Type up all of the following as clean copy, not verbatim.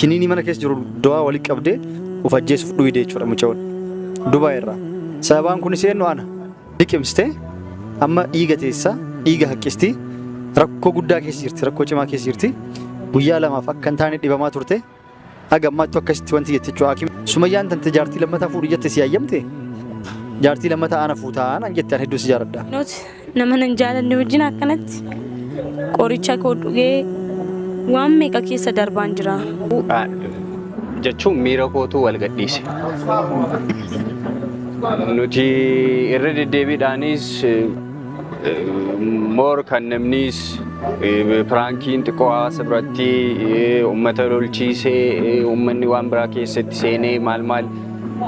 kinini mana keessa jiru du'a walii qabdee of ajjeesuuf dhuydee jechuudha mucaan Dubaay irraa sababaan kun iseen waan liqimsitee amma dhiiga teessa dhiiga haqqisti rakkoo guddaa keessa jirti rakkoo cimaa keessa jirti guyyaa lamaaf akka hin taane dhibamaa turte agammaattu akkasitti wanti jette jechuudha hakiim Sumayyaan tante jaartii lammataa fuudhi jette si yaayyamte jaartii lammataa ana fuutaan an jettaan hedduu si jaaladha nama nan jaalanne wajjin akkanatti qoricha koo dhugee waan meeqa keessa darbaan jira jechuun miira kootu wal gadhiise nuti irra deddeebiidhaanis moor kan namnis piraankiin xiqqoo hawaasa biratti uummata lolchiisee uummanni waan biraa keessatti seenee maal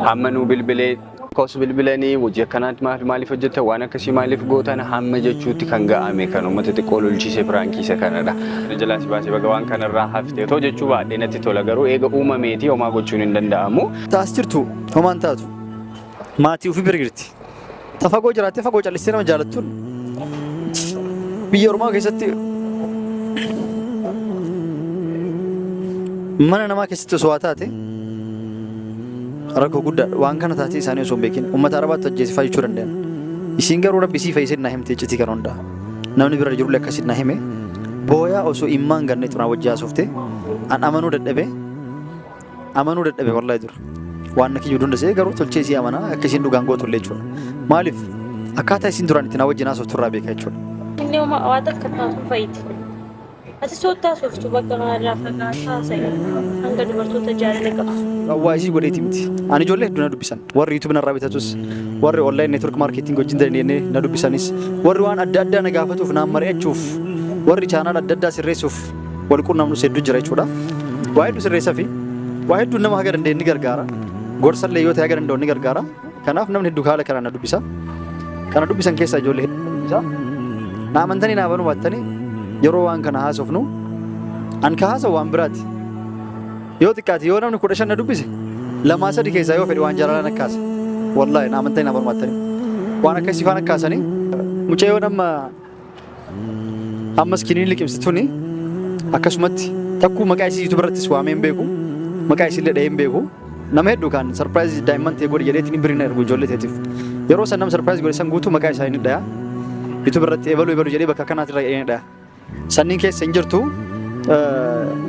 hamma nuu bilbilee kos bilbilanii hojii akkanaatti maaliif hojjetta waan akkasii maaliif gootan hamma jechuutti kan ga'ame kan uummata xiqqoo lolchiisee piraankiisa kanadha. Jalaas baasee baga waan kanarraa haftee too jechuu baadhee natti tola garuu eega uumameetii homaa gochuun hin danda'amu. Taas jirtu homaan taatu maatii ofii bira jirti. Tafagoo jiraattee fagoo callistee nama jaalattuun biyya Oromoo keessatti mana namaa keessatti osoo haa taate rakkoo guddaa waan kana taatee isaanii osoo hin beekin uummata Arabaatti ajjeesifaa jechuu danda'an. Isiin garuu rabbi sii fayyisee na himtee iccitii kana hundaa namni bira jiru akkasitti na hime booyaa osoo immaan ganne xunaa wajjaa soofte an amanuu dadhabe wallahi dur waan nakii jiru hundasee garuu tolchee isii amanaa akka isiin dhugaan gootullee jechuudha. Maaliif akkaataa isiin duraan itti na wajjin haasoftu irraa beekaa jechuudha. Inni waan akka taatu fayyiti. Ati soottaa sooftu bakka kanarraa fagaataa sa'i hanga dubartoota jaalala qabsu. Waa isii godheeti miti. Ani ijoollee hedduu na dubbisan. Warri YouTube narraa bitatus, warri online network marketing wajjin dandeenyee na dubbisanis, warri waan adda addaa na gaafatuuf naan mari'achuuf, warri chaanaal adda addaa sirreessuuf wal quunnamnus hedduu jira jechuudha. Waa hedduu sirreessaa fi waa hedduu nama haga dandeenye ni gargaara. Gorsallee yoo ta'e haga danda'u ni gargaara. Kanaaf namni hedduu haala kanaan na dubbisa. Kana dubbisan keessaa ijoollee hedduu dubbisa. Na amantanii na amanuu baattanii yeroo waan kana haasofnu an ka haasa'u waan biraati. Yoo xiqqaate yoo namni 15 na dubbise lamaa sadii keessaa yoo fedhe waan jaalalaa nakkaasa. Wallaahi na amantanii na barbaadtanii waan akkasii faan akkaasanii mucayyoo ammas kiniin liqimsituuni akkasumatti takkuu maqaa isii YouTube irrattis waamee hin beeku maqaa isiillee dhahee hin beeku nama hedduu kan sarpiraayiz daa'imman ta'e godhe jedheetiin birina ergu ijoollee ta'eetiif yeroo san nama sarpiraayiz godhe san guutuu maqaa isaa inni dhayaa YouTube irratti ebaluu jedhee bakka kanaatti irra inni dhaya sanniin keessa hin jirtu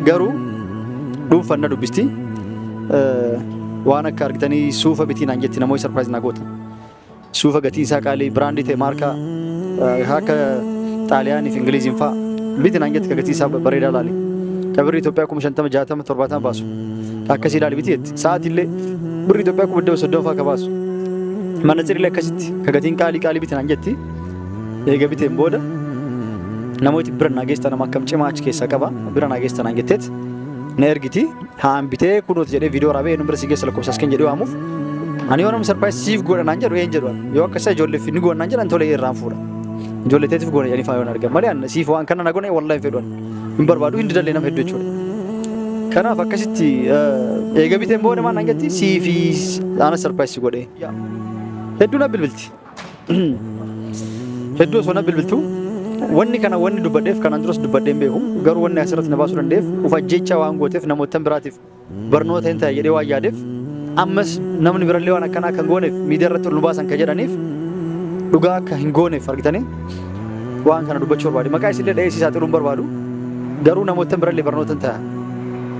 garuu dhuunfaan na dubbisti waan akka argitanii suufa bitiin aan jetti namoonni sarpiraayiz na goota suufa gatii isaa qaalii biraandii ta'e maarkaa akka xaaliyaanii fi ingiliziin fa'a bitiin aan jetti gatii isaa bareedaa laali kabirri Itoophiyaa 50 60 70 baasu akkasii laali bitiitti sa'aatillee birri Itoophiyaa 30 fa'aa ka baasu mana cirlee akkasitti kagatiin qaalii bitiin aan jetti eega biteen booda namooti bira naageessan nama akkam cimaa achi keessa qaba bira naageessan aan jetteet na ergiti haan bitee kunuuti jedhee viidiyoo raabee nu bira si geessa lakkoofsas kan jedhu waamuuf ani yoo namni sarpiraayis siif godhanaan jedhu een jedhu yoo akkasa ijoollee fi ni godhanaan jedhan tolee irraan fuudha ijoollee teetiif godhan jedhanii faayoon argan malee an siif waan kana na godhan wallaahi fedhan hin barbaadu hindi dallee nama hedduu jechuudha. Kanaaf akkasitti eega biteen booda maan aan jetti siifi ana sarpiraayis si godhee hedduu na bilbilti hedduu osoo na bilbiltu wanni kana wanni dubbadheef kanaan duras dubbadheen beeku garuu wanni asirratti na baasuu dandeef ufajjecha waan gooteef namoota biraatiif barnoota hin ta'e jedhee waan yaadeef ammas namni birallee waan akkanaa kan gooneef miidiyaa irratti nu baasan ka jedhaniif dhugaa akka hin gooneef argitanii waan kana dubbachuu barbaade maqaa isillee dha'ee siisaa xiruun barbaadu garuu namoota birallee barnoota hin ta'e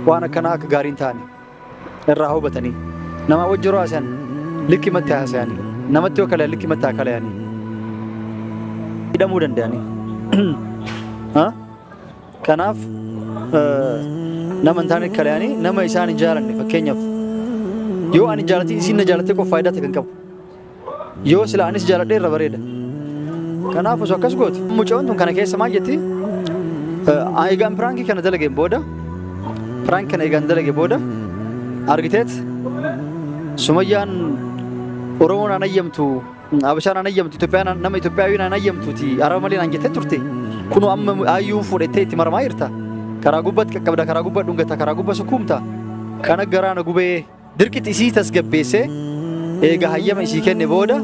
waan akkanaa akka gaariin ta'anii irraa hubatanii nama wajjiroo haasa'an likki matti haasa'anii namatti yoo kalayaan likki matti haa kalayanii hidhamuu danda'anii. Kanaaf nama intaanit kalayanii nama isaan hin jaalanne fakkeenyaaf yoo ani jaalati isiin na jaalattee qof faayidaa ta'e kan qabu yoo sila anis jaaladhee irra bareeda kanaaf osoo akkas gootu mucaan tun kana keessa maal jetti eegaan piraankii kana dalageen booda piraank kana eegaan dalagee booda argiteet Sumayyaan Oromoon aan ayyamtu Abashaan aan ayyamtu Itoophiyaan nama Itoophiyaawiin aan ayyamtuuti Araba malee aan jettee turte kunu amma ayyuun fudhattee itti maramaa jirta karaa gubbatti qaqqabda karaa gubbaa dhungata karaa gubbaa sukuumta kana garaana gubee dirqiti isii tasgabbeessee eega hayyama isii kenne booda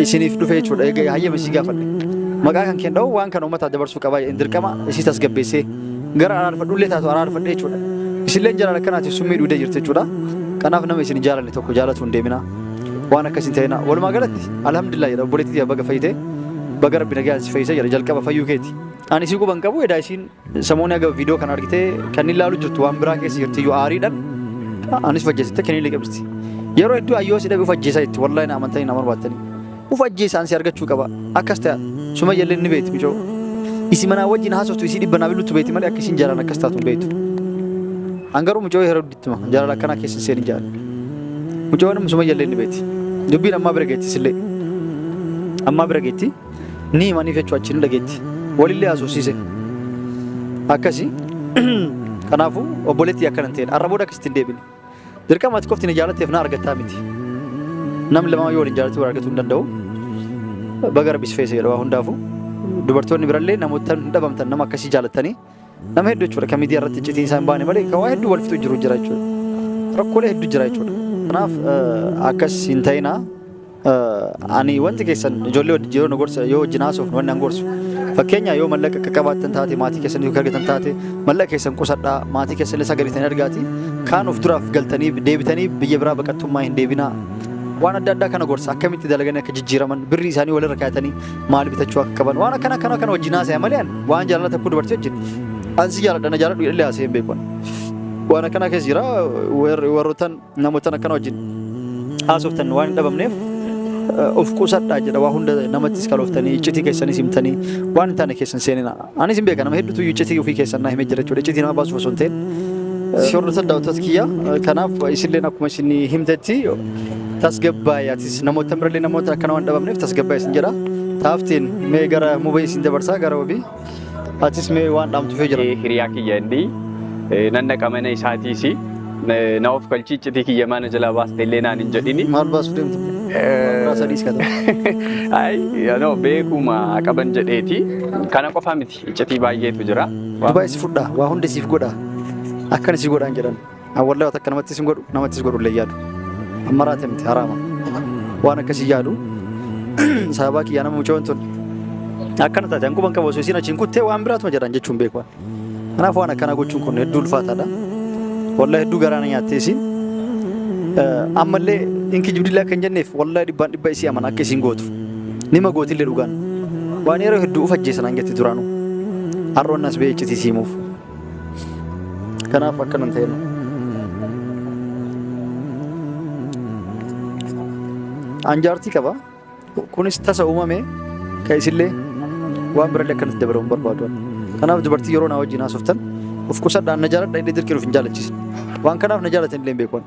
isiniif dhufe jechuudha eega hayyama isii gaafadhe maqaa kan kennu waan kana uummata dabarsuu qaba dirqama isii tasgabbeessee gara araarfadhullee taatu araarfadhe jechuudha isilleen jaalala kanaati summii dhuudee jirti jechuudha. Kanaaf nama isin jaalanne tokko jaalatu hin deemina. Waan akkasiin ta'ina. Walumaa galatti alhamdulillah jedha obboleettii baga fayyite baga rabbi nagaa si fayyise jedha jalqaba fayyuu keeti. Ani si quban qabu edaa isiin samoonni aga viidiyoo kana argitee kan ilaalu jirtu waan biraa keessa jirti yoo aariidhaan anis fajjeesitte kan illee qabsti. Yeroo hedduu ayyoo si dhabe ufajjeesaa jetti wallahi na amantanii nama barbaattanii. Ufajjeesaan si argachuu qaba. Akkas ta'a. Suma jallee ni beeti mijoo. Isi manaa wajjin haasoftu isi dhibba naa bilutu beeti malee akka isin jaalan akkas taatu beetu. Angaruu mijoo yeroo dittuma jaalala akkanaa keessa seen hin jaalan. Mijoon suma jallee ni beeti. Dubbiin ammaa bira geetti sillee. Ammaa bira geetti. Ni himaniif jechuu achi ni dhageetti. Walillee haasofsiise. Akkasi. Kanaafuu obboleettii akkana hin ta'in. Har'a booda akkasitti hin deebine. Dirqama ati qofti ni jaalatteef na argattaa miti. Namni lamaa yoo waliin jaalatu argatuu hin danda'u. Baga rabbi si fayyise jedha waa hundaafuu. Dubartoonni birallee namoota hin dhabamtan nama akkasii jaalatanii nama hedduu jechuudha. Kan miidiyaa irratti icciitiin isaan baane malee kan waa hedduu wal fixu jiru jira jechuudha. Rakkoolee hedduu jira jechuudha. Kanaaf akkas hin ta'inaa. Ani wanti keessan ijoollee yeroo nu gorsa yoo wajjin haasofnu wanni an gorsu. Fakkeenya yoo mallaqa akka qabaattan taate maatii keessan yoo argatan taate mallaqa keessan qusadhaa maatii keessan illee sagaritanii argaati. Kaan of duraaf galtanii deebitanii biyya biraa baqattummaa hin deebinaa. Waan adda addaa kana gorsa akkamitti dalaganii akka jijjiiraman birrii isaanii walirra kaayatanii maal bitachuu akka qaban waan akkana wajjin haasa'e malee waan jaalala tokko dubartii wajjin ansi jaaladha na jaaladhu illee haasa'e hin beeku. Waan akkana keessa jira warrootan namootan akkana wajjin haasoftan waan hin dhabamneef of qusadhaa jedha waa hunda namattis kalooftanii iccitii keessanis himtanii waan hin taane keessan seenina. Anis hin beeka nama hedduutu iccitii ofii keessan naa himee jira jechuudha. Iccitii nama baasuuf osoo hin ta'in. Shorrotan daawwattoota kiyya kanaaf isilleen akkuma isin himtetti tasgabbaayatis namoota birallee namoota akkana waan dhabamneef tasgabbaaya isin jedha. Taaftiin mee gara mubee isin dabarsaa gara wabii atis mee waan dhaamtuufee jira. Hiriyaa kiyya inni nanna qamana isaatiisi na of galchii iccitii kiyya mana jalaa baastee illee naan hin jedhini. Maal baasuu deemtu? Sadiis kata. Ay no beekuma qaban jedheeti kana qofa miti iccitii baay'eetu jira. Dubaay si fudhaa waa hundi siif godha. Akkan si godhaan jedhan. Wallahi wata akka namatti sin godhu namatti godhu illee yaadu. Amma raate miti haraama. Waan akkasii yaadu. Sababa kiyyaa nama mucaa wantoon. Akkana taate an quban qabu osoo isin achiin kuttee waan biraatuma jedhan jechuun beeku. Kanaaf waan akkana gochuun kun hedduu ulfaataadha. Wallahi hedduu garaana nyaattee isin. Ammallee inki jibdillee akka hin jenneef wallahi dhibbaan dhibba isii amana akka isin gootu. Nima gootillee dhugaan. Waan yeroo hedduu ufajjeessan hangetti duraanu. Harroon as bee iccitii siimuuf. Kanaaf akkana hin ta'in. Anjaartii qaba. Kunis tasa uumame kan isillee waan birallee akkanatti dabaluu barbaadu. Kanaaf dubartii yeroo na wajjin haasoftan of qusadhaan na jaaladha illee dirqiin of hin jaalachiisin. Waan kanaaf na jaalatan illee hin beekuun.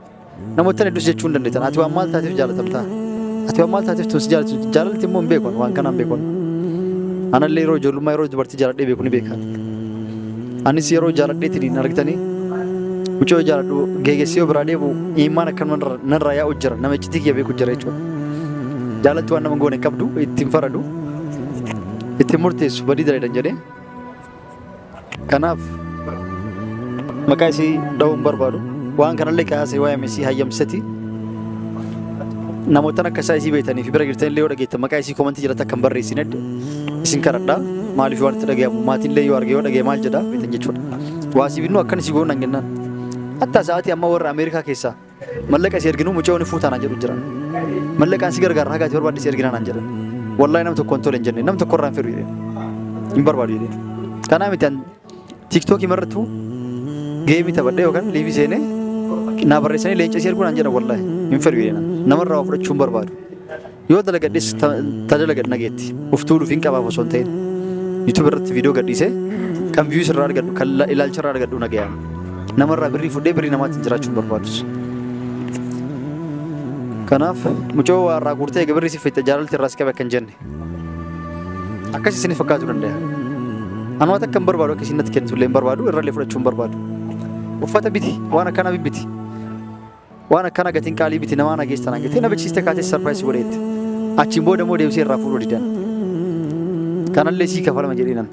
Namoota hedduus jechuu hin dandeettan. Ati waan maal taateef jaalatamtaa? Ati waan maal taateef tun si jaalalti immoo hin beekuun waan kanaan beekuun. Anallee yeroo ijoollummaa yeroo dubartii jaaladhee beeku ni beekan. Anis yeroo jaaladheetiin argitanii mucoo jaaladhu geegessee biraa deemu imaan akka narraa yaa'u jira nama iccitii kiyya beeku jira jechuudha. Jaalatti waan nama goone qabdu ittiin faradu ittiin murteessu badii daladan jedhee kanaaf maqaa isii dha'uun barbaadu waan kanallee kaasee waa'ee isii hayyamsati namootaan akka isaa isii beekanii fi bira jirtan illee yoo dhageettan maqaa isii komantii jalatti akka hin barreessine isin kadhadhaa maaliif waan itti dhagayamu maatiin illee yoo arge yoo dhagaye maal jedhaa beektan jechuudha. Waa isii binnu akkan isii goon nan kennaan. Hatta sa'aatii amma warra Ameerikaa keessaa mallaqa isii erginu mucaa ni fuutaan jedhu jira. Mallaqaan si gargaara hagaati barbaadde si erginaan jedhan. Wallahi nam tokko tole hin jenne nam tokko irraan firu hin barbaadu jedhee. Kanaaf miti TikTokii marrattu geemii taphadhee yookaan liivii seenee naa barreessanii leenca si erguun jedhan wallahi hin firu jedhee namarraa fudhachuu hin barbaadu. Yoo dalagadhes tajaajila nageetti uftuu dhufiin qabaaf osoo hin ta'in YouTube irratti viidiyoo gadhiisee kan views irraa argadhu kan ilaalcha irraa argadhu nagayaan. Namarraa birrii fudhee birrii namaatti jiraachuu hin barbaadus. Kanaaf mucoo warraa guurtee egaa birrii si fayyitte jaalalti irraa si qabe akka hin jenne. Akkas isinii fakkaatu danda'a. Anuma takka hin barbaadu akka isin natti kennitu illee hin barbaadu irrallee fudhachuu hin barbaadu. Uffata biti waan akkana bibbiti. Waan akkana gatiin qaalii biti namaa nageessan hangatee na beeksiste kaatee sarpiraayisii godheetti. Achiin booda immoo deebisee irraa fuudhuu didan. Kanallee sii kafalama jedheenan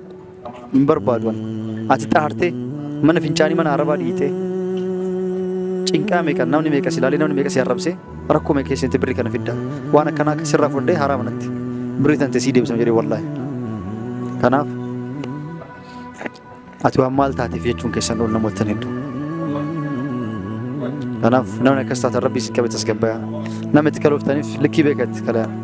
hin barbaadu. Ati xaartee mana fincaanii mana arabaa dhiitee cinqaa meeqa namni meeqa silaalee namni meeqa si arrabsee rakkoo meeqa keessatti birrii kana fidda waan akkanaa sirraa fudhee haraama natti birrii tante sii deebisama jedhee wallaahi. Kanaaf ati waan maal taateef jechuun keessan oolu namoota hedduu أنا نمنا كستات ربي سكبت سكبة نمت كلوف تاني لكي بيكت كلا